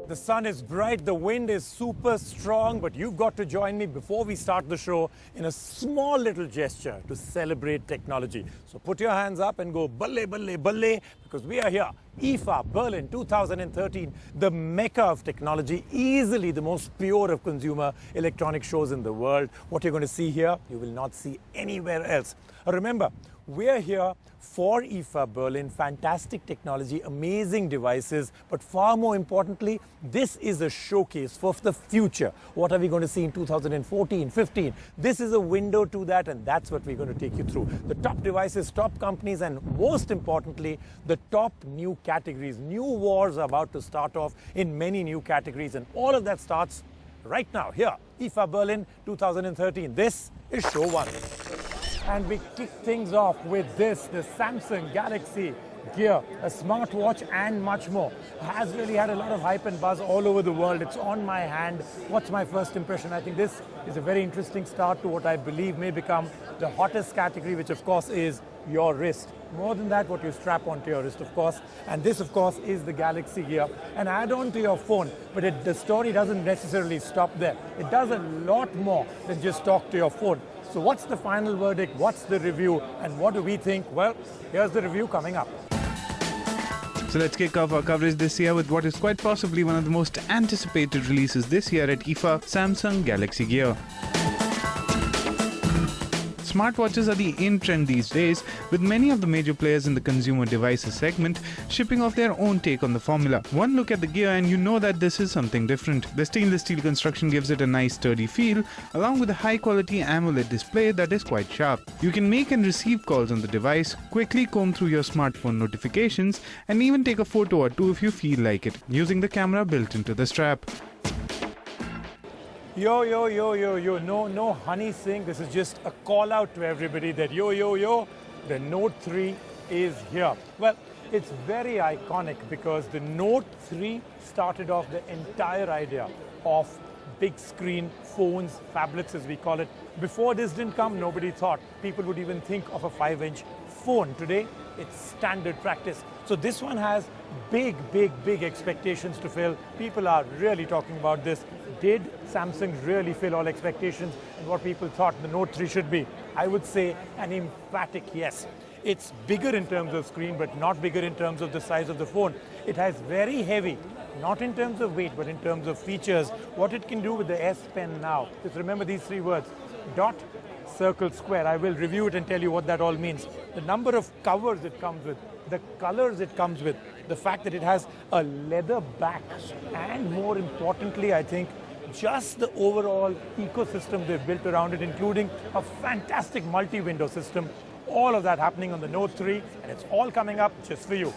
The sun is bright, the wind is super strong, but you've got to join me before we start the show in a small little gesture to celebrate technology. So put your hands up and go balle, balle, balle, because we are here. IFA Berlin 2013, the mecca of technology, easily the most pure of consumer electronic shows in the world. What you're going to see here, you will not see anywhere else. Remember, we're here for IFA Berlin, fantastic technology, amazing devices, but far more importantly, this is a showcase for the future. What are we going to see in 2014, 15? This is a window to that, and that's what we're going to take you through. The top devices, top companies, and most importantly, the top new categories. New wars are about to start off in many new categories, and all of that starts right now here, IFA Berlin 2013. This is show one. And we kick things off with this, the Samsung Galaxy Gear, a smartwatch and much more. Has really had a lot of hype and buzz all over the world. It's on my hand. What's my first impression? I think this is a very interesting start to what I believe may become the hottest category, which of course is your wrist. More than that, what you strap onto your wrist, of course. And this, of course, is the Galaxy Gear. An add-on to your phone, but the story doesn't necessarily stop there. It does a lot more than just talk to your phone. So what's the final verdict? What's the review? And what do we think? Well, here's the review coming up. So let's kick off our coverage this year with what is quite possibly one of the most anticipated releases this year at IFA, Samsung Galaxy Gear. Smartwatches are the in-trend these days, with many of the major players in the consumer devices segment shipping off their own take on the formula. One look at the Gear and you know that this is something different. The stainless steel construction gives it a nice sturdy feel, along with a high-quality AMOLED display that is quite sharp. You can make and receive calls on the device, quickly comb through your smartphone notifications, and even take a photo or two if you feel like it, using the camera built into the strap. Yo, no honey sing. This is just a call out to everybody that the Note 3 is here. Well, it's very iconic because the Note 3 started off the entire idea of big screen phones, phablets as we call it. Before this didn't come, nobody thought people would even think of a 5-inch phone. Today, it's standard practice. So this one has big expectations to fill. People are really talking about this. Did Samsung really fill all expectations and what people thought the Note 3 should be? I would say an emphatic yes. It's bigger in terms of screen, but not bigger in terms of the size of the phone. It has very heavy, not in terms of weight, but in terms of features. What it can do with the S Pen now. Just remember these three words: dot, circle, square. I will review it and tell you what that all means. The number of covers it comes with, the colors it comes with, the fact that it has a leather back, and more importantly, I think, just the overall ecosystem they've built around it, including a fantastic multi-window system. All of that happening on the Note 3, and it's all coming up just for you.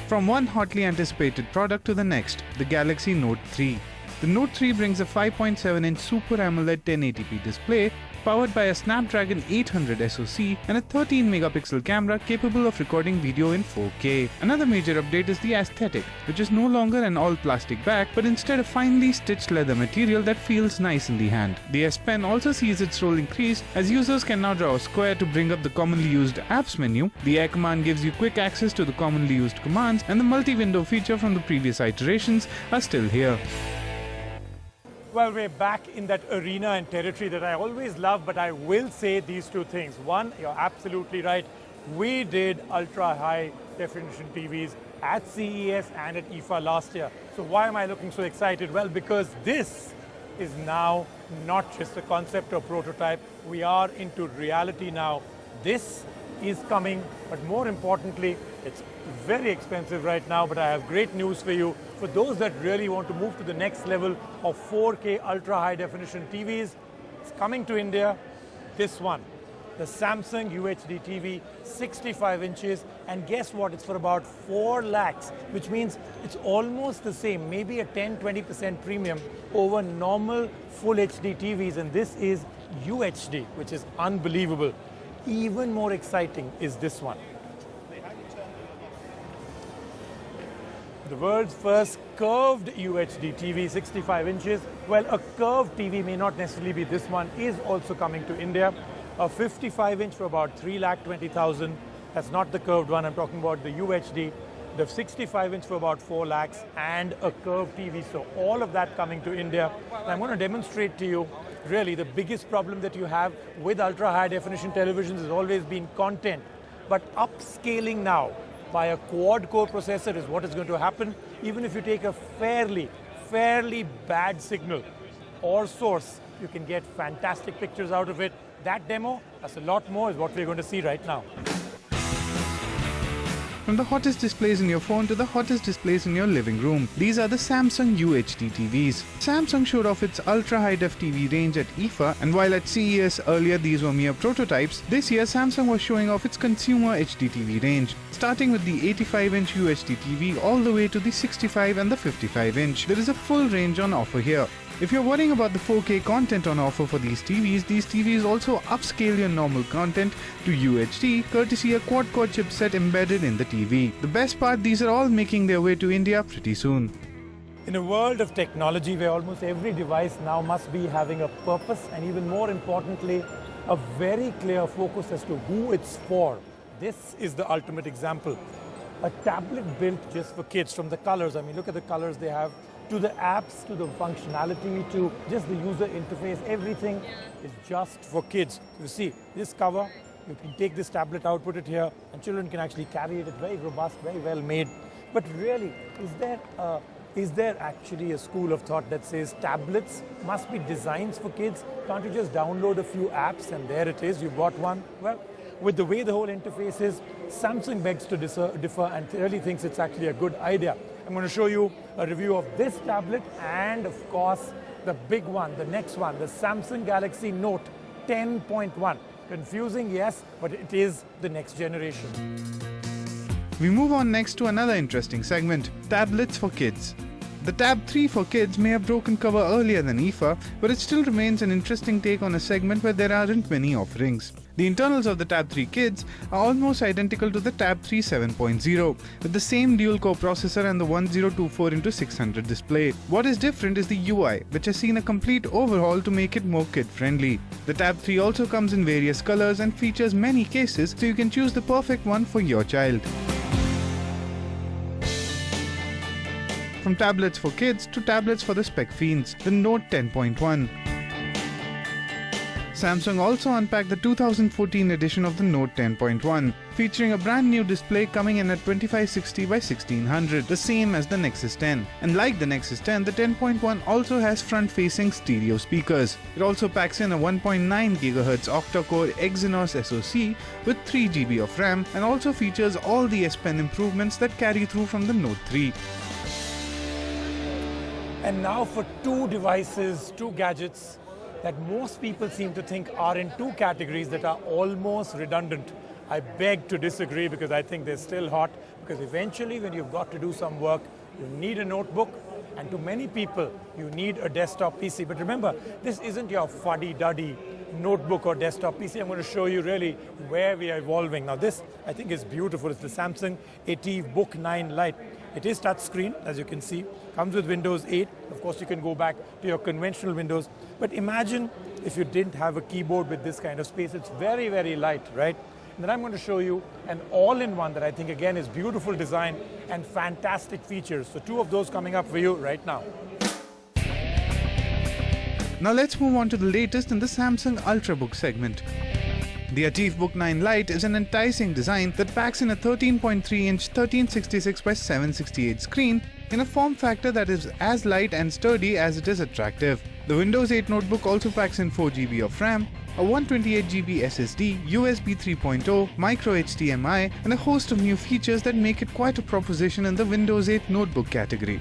From one hotly anticipated product to the next, the Galaxy Note 3. The Note 3 brings a 5.7-inch Super AMOLED 1080p display powered by a Snapdragon 800 SoC and a 13-megapixel camera capable of recording video in 4K. Another major update is the aesthetic, which is no longer an all-plastic back, but instead a finely stitched leather material that feels nice in the hand. The S Pen also sees its role increased, as users can now draw a square to bring up the commonly used apps menu. The Air command gives you quick access to the commonly used commands, and the multi-window feature from the previous iterations are still here. Well, we're back in that arena and territory that I always love, but I will say these two things. One, you're absolutely right. We did ultra-high definition TVs at CES and at IFA last year. So why am I looking so excited? Well, because this is now not just a concept or prototype. We are into reality now. This is coming, but more importantly, it's very expensive right now, but I have great news for you. For those that really want to move to the next level of 4K ultra high definition TVs, it's coming to India, this one, the Samsung UHD TV, 65 inches, and guess what, it's for about 4 lakhs, which means it's almost the same, maybe a 10-20% premium over normal full HD TVs, and this is UHD, which is unbelievable. Even more exciting is this one. The world's first curved UHD TV, 65 inches. Well, a curved TV may not necessarily be this one, is also coming to India. A 55 inch for about 3,20,000. That's not the curved one, I'm talking about the UHD. the 65-inch for about 4 lakhs, and a curved TV. So all of that coming to India. And I'm going to demonstrate to you, really, the biggest problem that you have with ultra-high definition televisions has always been content. But upscaling now by a quad-core processor is what is going to happen. Even if you take a fairly bad signal or source, you can get fantastic pictures out of it. That demo, plus a lot more, is what we're going to see right now. From the hottest displays in your phone to the hottest displays in your living room, these are the Samsung UHD TVs. Samsung showed off its ultra high-def TV range at IFA, and while at CES earlier these were mere prototypes, this year Samsung was showing off its consumer HD TV range. Starting with the 85-inch UHD TV all the way to the 65 and the 55-inch, there is a full range on offer here. If you're worrying about the 4K content on offer for these TVs also upscale your normal content to UHD, courtesy a quad-core chipset embedded in the TV. The best part, these are all making their way to India pretty soon. In a world of technology where almost every device now must be having a purpose, and even more importantly, a very clear focus as to who it's for, this is the ultimate example. A tablet built just for kids, from the colors. I mean, look at the colors they have, to the apps, to the functionality, to just the user interface. Everything is just for kids. You see, this cover, you can take this tablet out, put it here, and children can actually carry it. It's very robust, very well made. But really, is there actually a school of thought that says tablets must be designs for kids? Can't you just download a few apps and there it is, you bought one? Well, with the way the whole interface is, Samsung begs to differ and really thinks it's actually a good idea. I'm going to show you a review of this tablet and, of course, the big one, the next one, the Samsung Galaxy Note 10.1. Confusing, yes, but it is the next generation. We move on next to another interesting segment, tablets for kids. The Tab 3 for kids may have broken cover earlier than IFA, but it still remains an interesting take on a segment where there aren't many offerings. The internals of the Tab 3 Kids are almost identical to the Tab 3 7.0, with the same dual-core processor and the 1024x600 display. What is different is the UI, which has seen a complete overhaul to make it more kid-friendly. The Tab 3 also comes in various colors and features many cases, so you can choose the perfect one for your child. From tablets for kids to tablets for the spec fiends, the Note 10.1. Samsung also unpacked the 2014 edition of the Note 10.1, featuring a brand new display coming in at 2560 by 1600, the same as the Nexus 10. And like the Nexus 10, the 10.1 also has front-facing stereo speakers. It also packs in a 1.9 GHz octa-core Exynos SoC with 3 GB of RAM, and also features all the S Pen improvements that carry through from the Note 3. And now for two devices, two gadgets that most people seem to think are in two categories that are almost redundant. I beg to disagree because I think they're still hot, because eventually when you've got to do some work, you need a notebook, and to many people, you need a desktop PC. But remember, this isn't your fuddy-duddy notebook or desktop PC. I'm going to show you really where we are evolving. Now this, I think, is beautiful. It's the Samsung ATIV Book 9 Lite. It is touchscreen, as you can see. Comes with Windows 8. Of course, you can go back to your conventional Windows. But imagine if you didn't have a keyboard with this kind of space. It's very, very light, right? And then I'm going to show you an all-in-one that I think, again, is beautiful design and fantastic features. So two of those coming up for you right now. Now let's move on to the latest in the Samsung Ultrabook segment. The ATIV Book 9 Lite is an enticing design that packs in a 13.3-inch 1366 by 768 screen in a form factor that is as light and sturdy as it is attractive. The Windows 8 notebook also packs in 4 GB of RAM, a 128 GB SSD, USB 3.0, micro HDMI, and a host of new features that make it quite a proposition in the Windows 8 notebook category.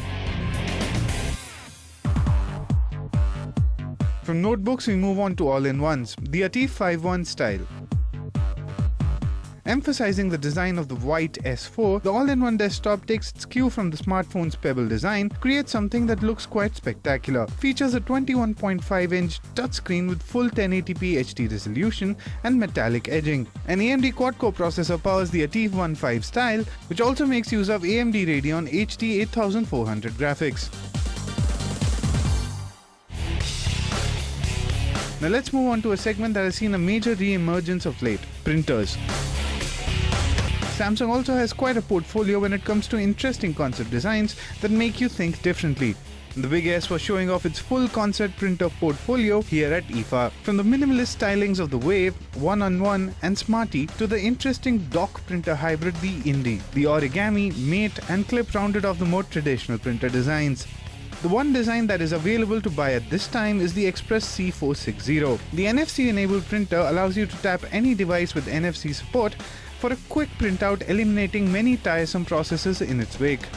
From notebooks, we move on to all-in-ones, the ATIV 5.1 style. Emphasizing the design of the white S4, the all-in-one desktop takes its cue from the smartphone's pebble design, creates something that looks quite spectacular. Features a 21.5-inch touchscreen with full 1080p HD resolution and metallic edging. An AMD quad-core processor powers the ATIV 1.5 style, which also makes use of AMD Radeon HD 8400 graphics. Now let's move on to a segment that has seen a major re-emergence of late, printers. Samsung also has quite a portfolio when it comes to interesting concept designs that make you think differently. The Big S was showing off its full concept printer portfolio here at IFA. From the minimalist stylings of the Wave, One-on-One and Smarty to the interesting dock printer hybrid the Indie, the Origami, Mate and Clip rounded off the more traditional printer designs. The one design that is available to buy at this time is the Express C460. The NFC-enabled printer allows you to tap any device with NFC support for a quick printout, eliminating many tiresome processes in its wake.